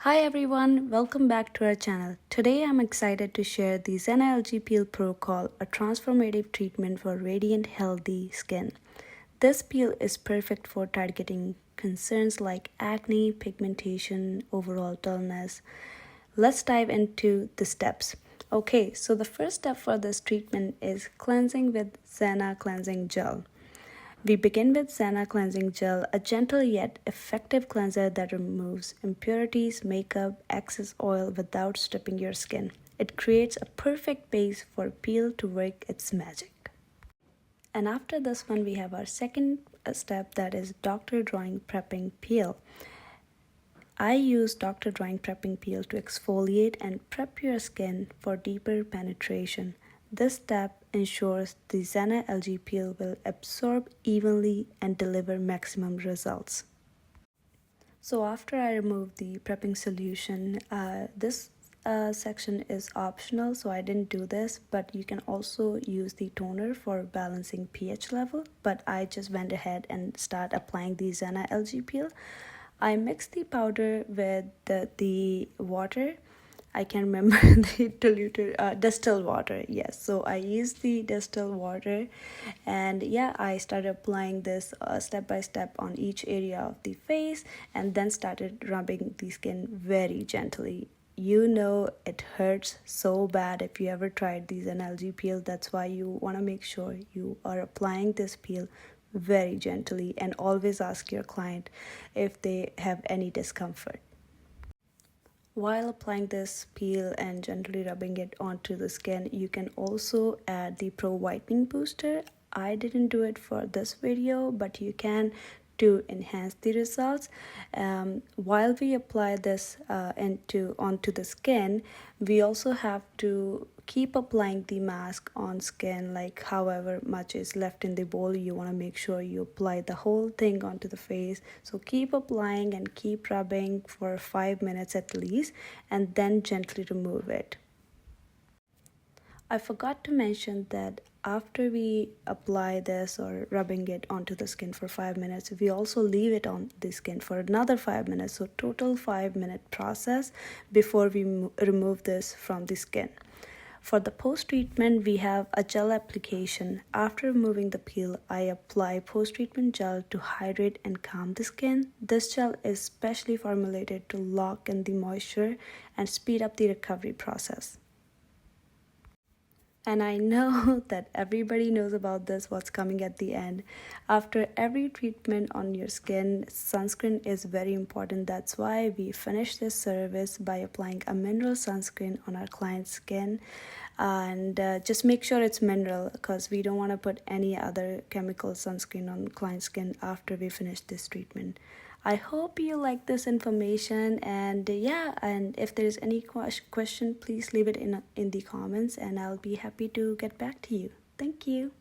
Hi everyone, welcome back to our channel. Today I'm excited to share the Zena Algae Peel Pro Call, a transformative treatment for radiant, healthy skin. This peel is perfect for targeting concerns like acne, pigmentation, overall dullness. Let's dive into the steps. Okay, so the first step for this treatment is cleansing with Zena Cleansing Gel. We begin with Zena Cleansing Gel, a gentle yet effective cleanser that removes impurities, makeup, excess oil without stripping your skin. It creates a perfect base for peel to work its magic. And after this one, we have our second step, that is Dr. Drawing Prepping Peel. I use Dr. Drawing Prepping Peel to exfoliate and prep your skin for deeper penetration. This step ensures the Zena Algae Peel will absorb evenly and deliver maximum results. So after I remove the prepping solution, this section is optional, so I didn't do this, but you can also use the toner for balancing pH level, but I just went ahead and start applying the Zena Algae Peel. I mixed the powder with the water. I can remember the diluted distilled water. Yes, so I used the distilled water, and yeah, I started applying this step by step on each area of the face, and then started rubbing the skin very gently. You know it hurts so bad if you ever tried these Algae peel. That's why you want to make sure you are applying this peel very gently, and always ask your client if they have any discomfort. While applying this peel and gently rubbing it onto the skin, you can also add the Pro Whitening Booster. I didn't do it for this video, but you can to enhance the results. While we apply this onto the skin, we also have to keep applying the mask on skin, like however much is left in the bowl. You want to make sure you apply the whole thing onto the face. So keep applying and keep rubbing for 5 minutes at least, and then gently remove it. I forgot to mention that after we apply this or rubbing it onto the skin for 5 minutes, we also leave it on the skin for another 5 minutes. So total 5-minute process before we remove this from the skin. For the post-treatment, we have a gel application. After removing the peel, I apply post-treatment gel to hydrate and calm the skin. This gel is specially formulated to lock in the moisture and speed up the recovery process. And I know that everybody knows about this, what's coming at the end. After every treatment on your skin, sunscreen is very important. That's why we finish this service by applying a mineral sunscreen on our client's skin. And just make sure it's mineral, because we don't want to put any other chemical sunscreen on client's skin after we finish this treatment. I hope you like this information, and yeah, and if there is any question, please leave it in the comments, and I'll be happy to get back to you. Thank you.